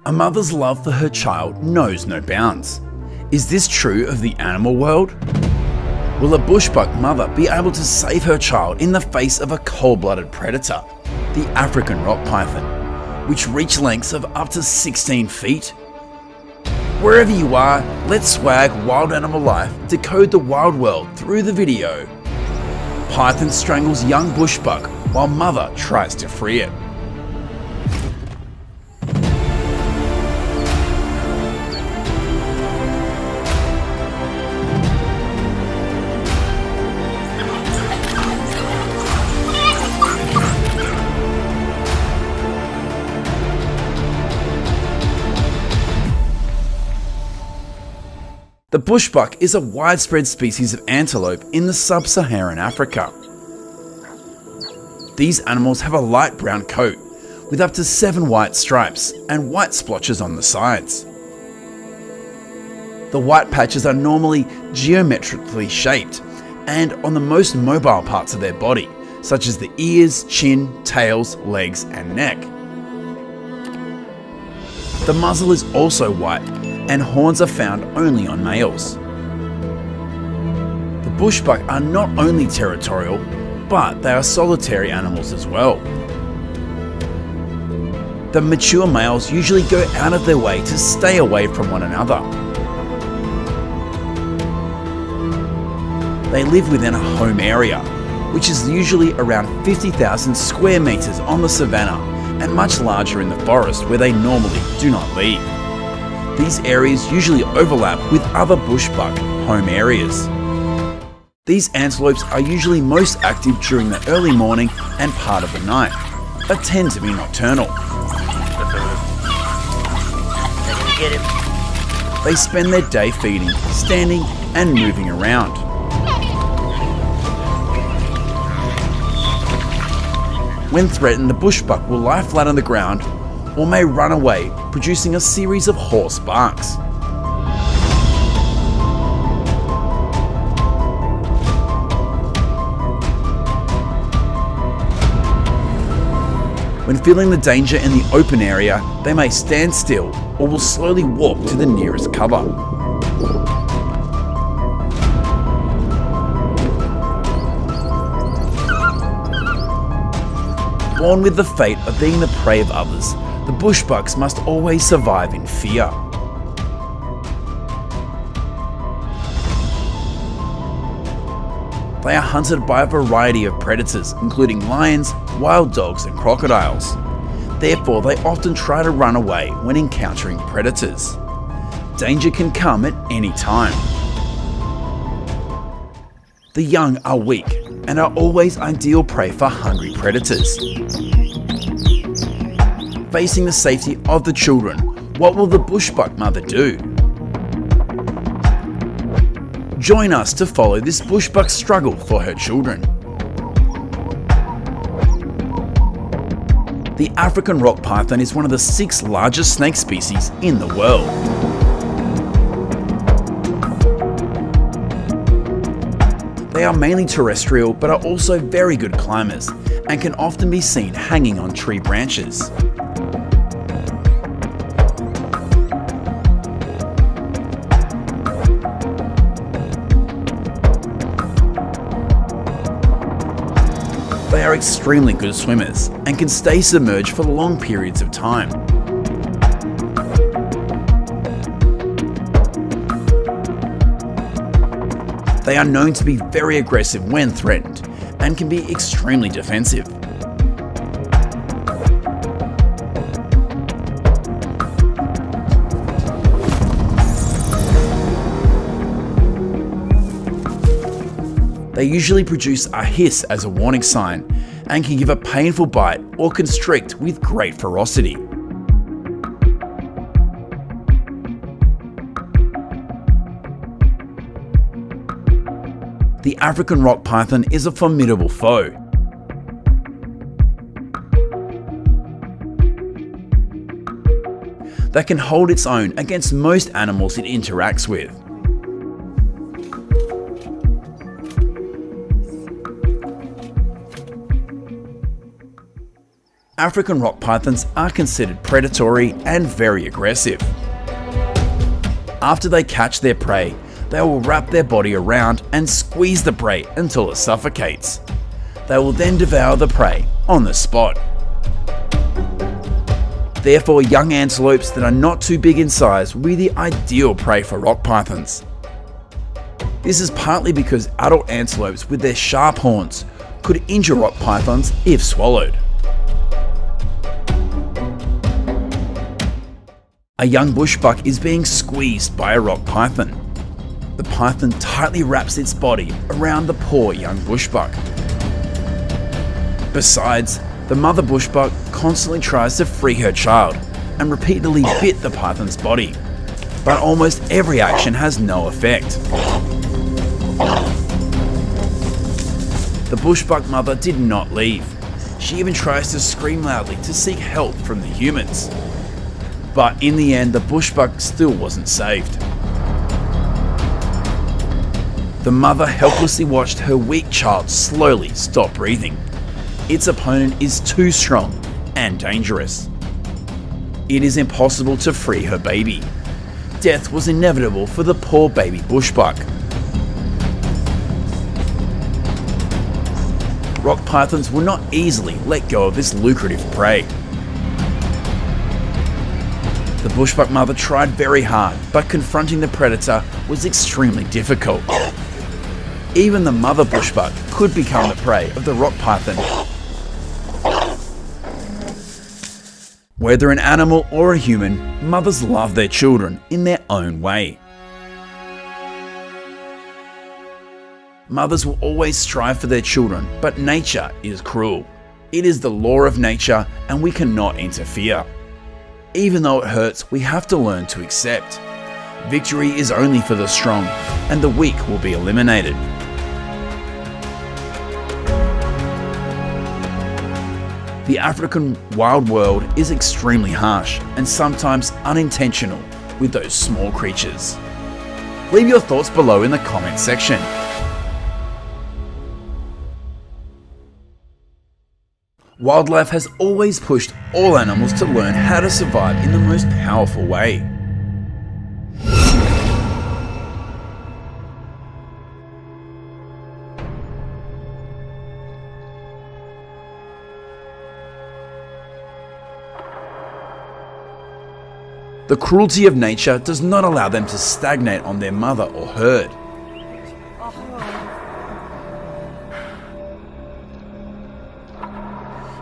A mother's love for her child knows no bounds. Is this true of the animal world? Will a bushbuck mother be able to save her child in the face of a cold-blooded predator, the African rock python, which reach lengths of up to 16 feet? Wherever you are, let's swag Wild Animal Life decode the wild world through the video. Python strangles young bushbuck while mother tries to free it. The bushbuck is a widespread species of antelope in the sub-Saharan Africa. These animals have a light brown coat with up to 7 white stripes and white splotches on the sides. The white patches are normally geometrically shaped and on the most mobile parts of their body, such as the ears, chin, tails, legs, and neck. The muzzle is also white, and horns are found only on males. The bushbuck are not only territorial, but they are solitary animals as well. The mature males usually go out of their way to stay away from one another. They live within a home area, which is usually around 50,000 square meters on the savanna and much larger in the forest where they normally do not leave. These areas usually overlap with other bushbuck home areas. These antelopes are usually most active during the early morning and part of the night, but tend to be nocturnal. They spend their day feeding, standing, and moving around. When threatened, the bushbuck will lie flat on the ground or may run away, producing a series of hoarse barks. When feeling the danger in the open area, they may stand still or will slowly walk to the nearest cover. Born with the fate of being the prey of others, the bushbucks must always survive in fear. They are hunted by a variety of predators, including lions, wild dogs, and crocodiles. Therefore, they often try to run away when encountering predators. Danger can come at any time. The young are weak and are always ideal prey for hungry predators. Facing the safety of the children, what will the bushbuck mother do? Join us to follow this bushbuck's struggle for her children. The African rock python is one of the 6 largest snake species in the world. They are mainly terrestrial but are also very good climbers and can often be seen hanging on tree branches. They are extremely good swimmers and can stay submerged for long periods of time. They are known to be very aggressive when threatened and can be extremely defensive. They usually produce a hiss as a warning sign and can give a painful bite or constrict with great ferocity. The African rock python is a formidable foe. That can hold its own against most animals it interacts with. African rock pythons are considered predatory and very aggressive. After they catch their prey, they will wrap their body around and squeeze the prey until it suffocates. They will then devour the prey on the spot. Therefore, young antelopes that are not too big in size will be the ideal prey for rock pythons. This is partly because adult antelopes with their sharp horns could injure rock pythons if swallowed. A young bushbuck is being squeezed by a rock python. The python tightly wraps its body around the poor young bushbuck. Besides, the mother bushbuck constantly tries to free her child and repeatedly bit the python's body, but almost every action has no effect. The bushbuck mother did not leave. She even tries to scream loudly to seek help from the humans. But in the end, the bushbuck still wasn't saved. The mother helplessly watched her weak child slowly stop breathing. Its opponent is too strong and dangerous. It is impossible to free her baby. Death was inevitable for the poor baby bushbuck. Rock pythons will not easily let go of this lucrative prey. The bushbuck mother tried very hard, but confronting the predator was extremely difficult. Even the mother bushbuck could become the prey of the rock python. Whether an animal or a human, mothers love their children in their own way. Mothers will always strive for their children, but nature is cruel. It is the law of nature and we cannot interfere. Even though it hurts, we have to learn to accept. Victory is only for the strong, and the weak will be eliminated. The African wild world is extremely harsh and sometimes unintentional with those small creatures. Leave your thoughts below in the comment section. Wildlife has always pushed all animals to learn how to survive in the most powerful way. The cruelty of nature does not allow them to stagnate on their mother or herd.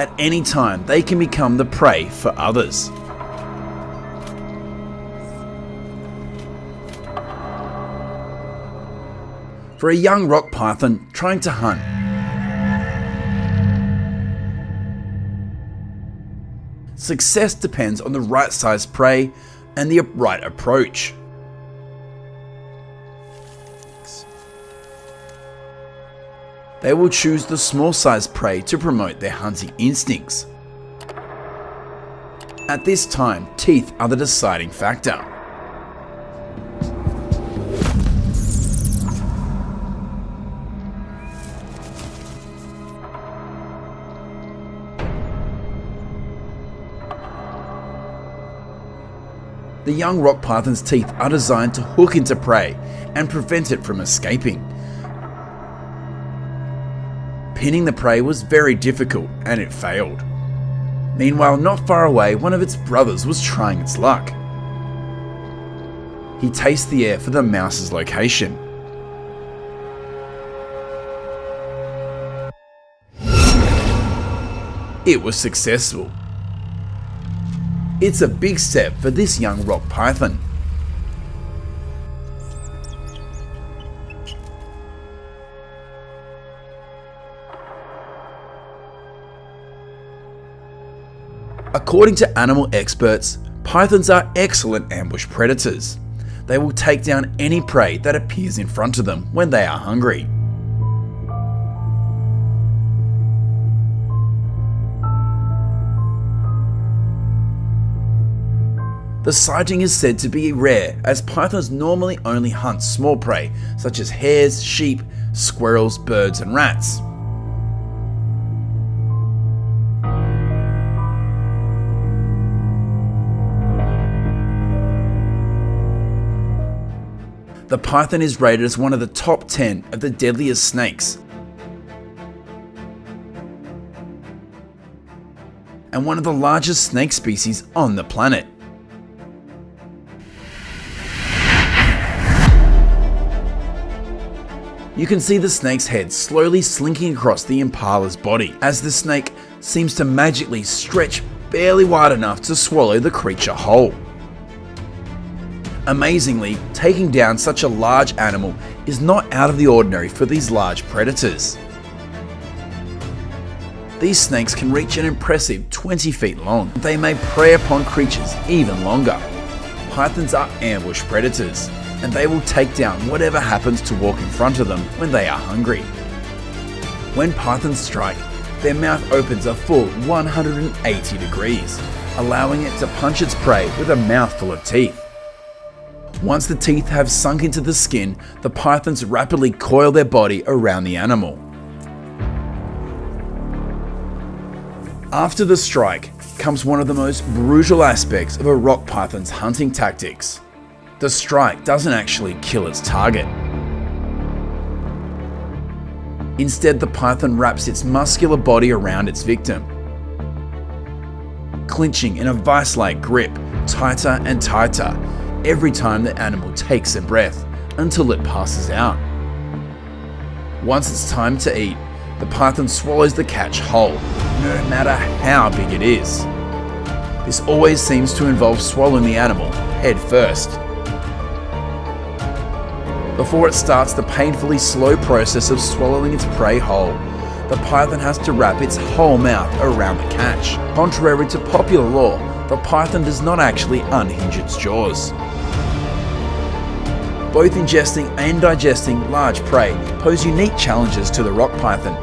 At any time, they can become the prey for others. For a young rock python trying to hunt, success depends on the right size prey and the right approach. They will choose the small sized prey to promote their hunting instincts. At this time, teeth are the deciding factor. The young rock python's teeth are designed to hook into prey and prevent it from escaping. Pinning the prey was very difficult and it failed. Meanwhile, not far away, one of its brothers was trying its luck. He tastes the air for the mouse's location. It was successful. It's a big step for this young rock python. According to animal experts, pythons are excellent ambush predators. They will take down any prey that appears in front of them when they are hungry. The sighting is said to be rare, as pythons normally only hunt small prey such as hares, sheep, squirrels, birds and rats. the python is rated as one of the top 10 of the deadliest snakes, and one of the largest snake species on the planet. You can see the snake's head slowly slinking across the impala's body as the snake seems to magically stretch barely wide enough to swallow the creature whole. Amazingly, taking down such a large animal is not out of the ordinary for these large predators. These snakes can reach an impressive 20 feet long. They may prey upon creatures even longer. Pythons are ambush predators, and they will take down whatever happens to walk in front of them when they are hungry. When pythons strike, their mouth opens a full 180 degrees, allowing it to punch its prey with a mouthful of teeth. Once the teeth have sunk into the skin, the pythons rapidly coil their body around the animal. After the strike comes one of the most brutal aspects of a rock python's hunting tactics. The strike doesn't actually kill its target. Instead, the python wraps its muscular body around its victim, clinching in a vice-like grip, tighter and tighter, every time the animal takes a breath until it passes out. Once it's time to eat, the python swallows the catch whole, no matter how big it is. This always seems to involve swallowing the animal head first. Before it starts the painfully slow process of swallowing its prey whole, the python has to wrap its whole mouth around the catch. Contrary to popular law, the python does not actually unhinge its jaws. Both ingesting and digesting large prey pose unique challenges to the rock python.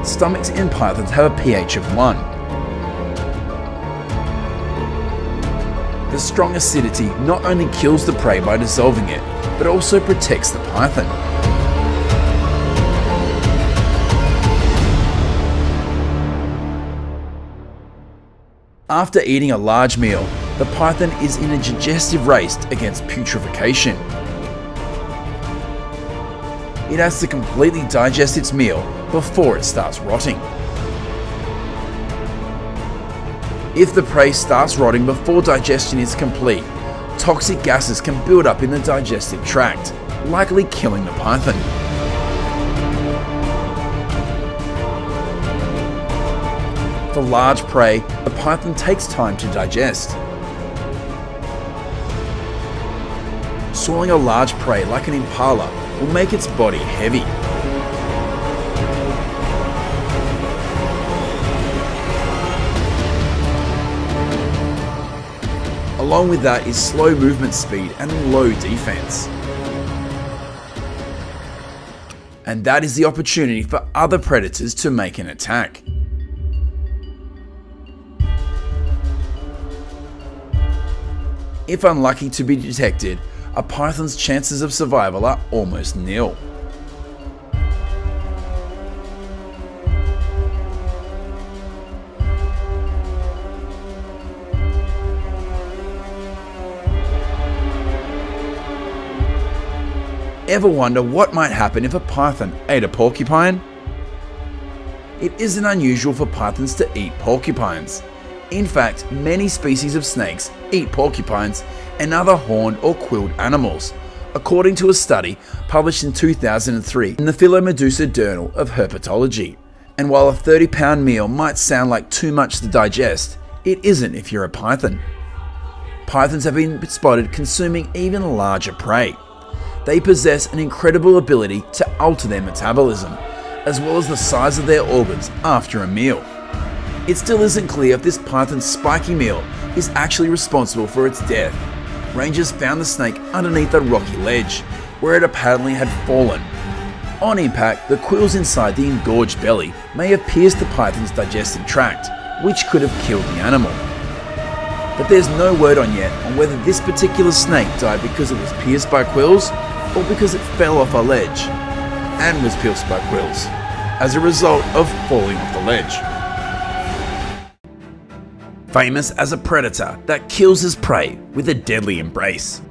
Stomachs in pythons have a pH of 1. The strong acidity not only kills the prey by dissolving it, but also protects the python. After eating a large meal, the python is in a digestive race against putrefaction. It has to completely digest its meal before it starts rotting. If the prey starts rotting before digestion is complete, toxic gases can build up in the digestive tract, likely killing the python. For large prey, the python takes time to digest. Swallowing a large prey like an impala will make its body heavy. Along with that is slow movement speed and low defense. And that is the opportunity for other predators to make an attack. If unlucky to be detected, a python's chances of survival are almost nil. Ever wonder what might happen if a python ate a porcupine? It isn't unusual for pythons to eat porcupines. In fact, many species of snakes eat porcupines and other horned or quilled animals, according to a study published in 2003 in the Philomedusa Journal of Herpetology. And while a 30-pound meal might sound like too much to digest, it isn't if you're a python. Pythons have been spotted consuming even larger prey. They possess an incredible ability to alter their metabolism, as well as the size of their organs after a meal. It still isn't clear if this python's spiky meal is actually responsible for its death. Rangers found the snake underneath a rocky ledge, where it apparently had fallen. On impact, the quills inside the engorged belly may have pierced the python's digestive tract, which could have killed the animal. But there's no word on yet on whether this particular snake died because it was pierced by quills or because it fell off a ledge and was pierced by quills as a result of falling off the ledge. Famous as a predator that kills his prey with a deadly embrace.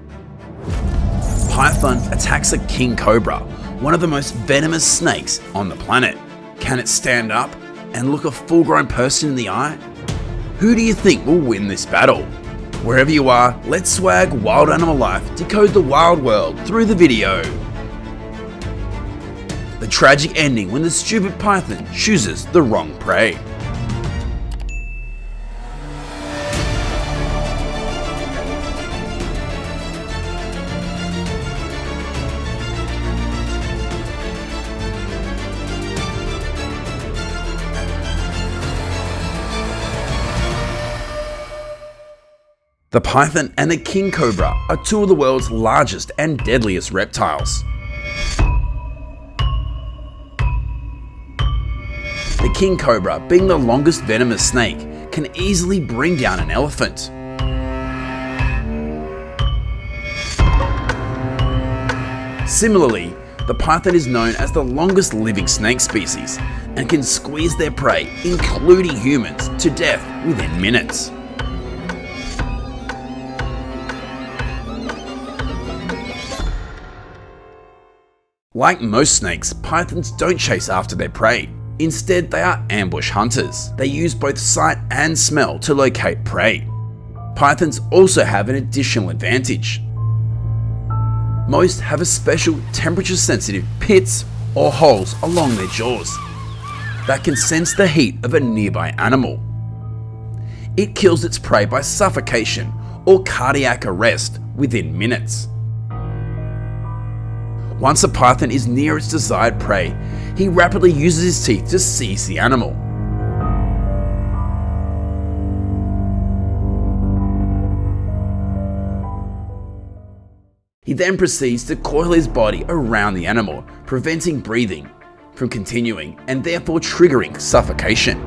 python attacks a king cobra, one of the most venomous snakes on the planet. Can it stand up and look a full-grown person in the eye? Who do you think will win this battle? Wherever you are, let's swag Wild Animal Life, decode the wild world through the video. The tragic ending when the stupid python chooses the wrong prey. The python and the king cobra are two of the world's largest and deadliest reptiles. The king cobra, being the longest venomous snake, can easily bring down an elephant. Similarly, the python is known as the longest living snake species and can squeeze their prey, including humans, to death within minutes. Like most snakes, pythons don't chase after their prey. Instead, they are ambush hunters. They use both sight and smell to locate prey. Pythons also have an additional advantage. Most have a special temperature-sensitive pits or holes along their jaws that can sense the heat of a nearby animal. It kills its prey by suffocation or cardiac arrest within minutes. Once a python is near its desired prey, he rapidly uses his teeth to seize the animal. He then proceeds to coil his body around the animal, preventing breathing from continuing and therefore triggering suffocation.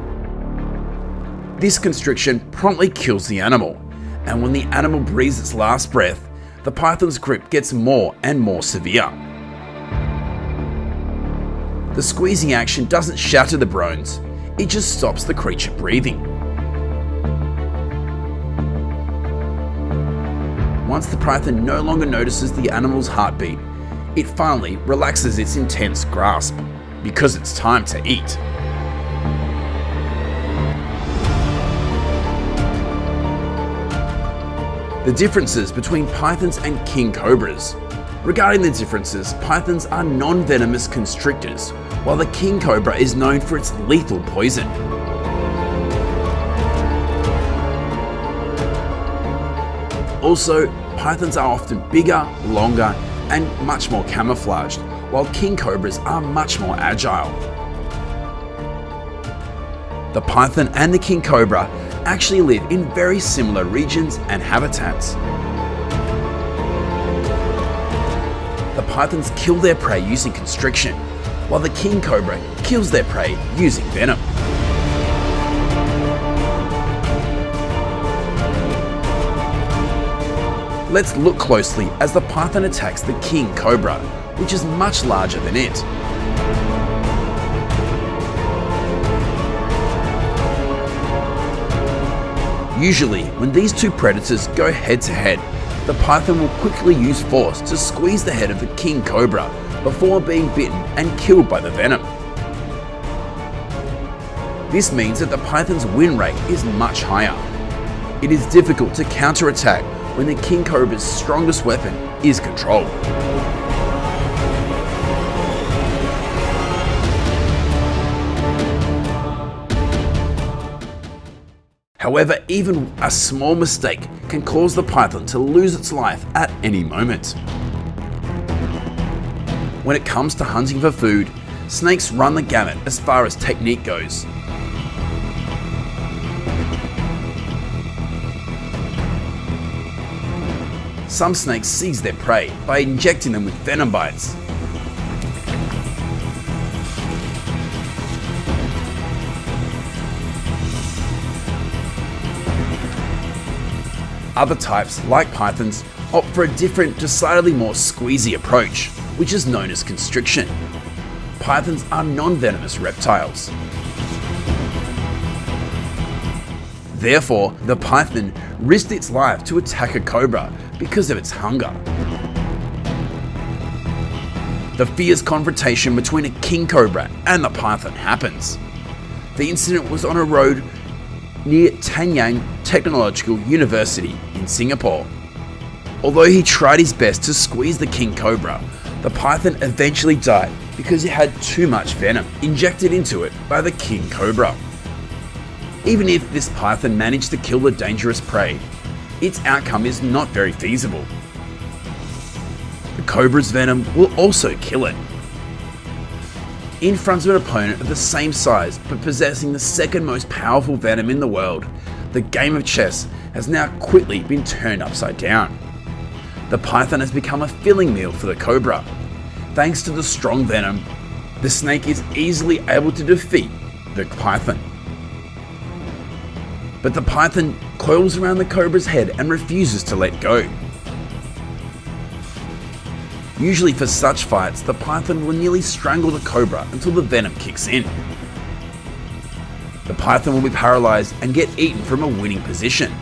This constriction promptly kills the animal, and when the animal breathes its last breath, the python's grip gets more and more severe. The squeezing action doesn't shatter the bones, it just stops the creature breathing. Once the python no longer notices the animal's heartbeat, it finally relaxes its intense grasp, because it's time to eat. The differences between pythons and king cobras. Regarding the differences, pythons are non-venomous constrictors, while the king cobra is known for its lethal poison. Also, pythons are often bigger, longer, and much more camouflaged, while king cobras are much more agile. The python and the king cobra actually live in very similar regions and habitats. The pythons kill their prey using constriction, while the king cobra kills their prey using venom. Let's look closely as the python attacks the king cobra, which is much larger than it. Usually, when these two predators go head to head, the python will quickly use force to squeeze the head of the king cobra before being bitten and killed by the venom. This means that the python's win rate is much higher. It is difficult to counterattack when the king cobra's strongest weapon is control. However, even a small mistake can cause the python to lose its life at any moment. When it comes to hunting for food, snakes run the gamut as far as technique goes. Some snakes seize their prey by injecting them with venom bites. Other types, like pythons, opt for a different, decidedly more squeezy approach, which is known as constriction. Pythons are non-venomous reptiles. Therefore, the python risked its life to attack a cobra because of its hunger. The fierce confrontation between a king cobra and the python happens. The incident was on a road near Tanyang Technological University in Singapore. Although he tried his best to squeeze the king cobra, the python eventually died because it had too much venom injected into it by the king cobra. Even if this python managed to kill the dangerous prey, its outcome is not very feasible. The cobra's venom will also kill it. In front of an opponent of the same size but possessing the second most powerful venom in the world, the game of chess has now quickly been turned upside down. The python has become a filling meal for the cobra. Thanks to the strong venom, the snake is easily able to defeat the python. But the python coils around the cobra's head and refuses to let go. Usually for such fights, the python will nearly strangle the cobra until the venom kicks in. The python will be paralyzed and get eaten from a winning position.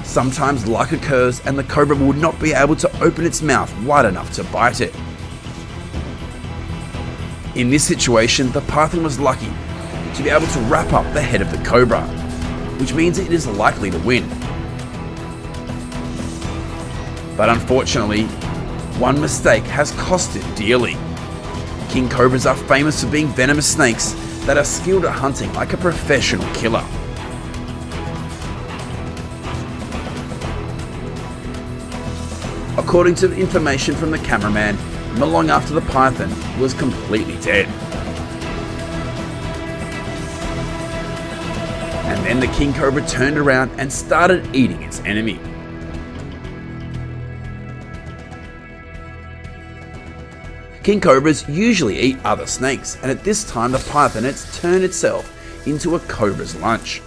Sometimes luck occurs and the cobra will not be able to open its mouth wide enough to bite it. In this situation, the python was lucky to be able to wrap up the head of the cobra, which means it is likely to win. But unfortunately, one mistake has cost it dearly. King cobras are famous for being venomous snakes that are skilled at hunting like a professional killer. According to information from the cameraman, not long after the python was completely dead. And then the king cobra turned around and started eating its enemy. King cobras usually eat other snakes, and at this time the python had turned itself into a cobra's lunch.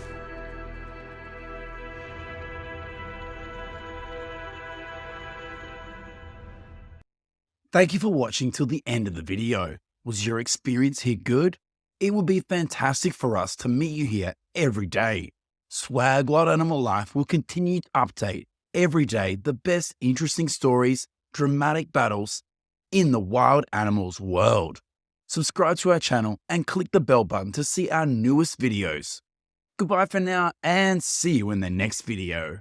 Thank you for watching till the end of the video. Was your experience here good? It would be fantastic for us to meet you here every day. Swag Wild Animal Life will continue to update every day the best interesting stories, dramatic battles in the wild animals world. Subscribe to our channel and click the bell button to see our newest videos. Goodbye for now and see you in the next video.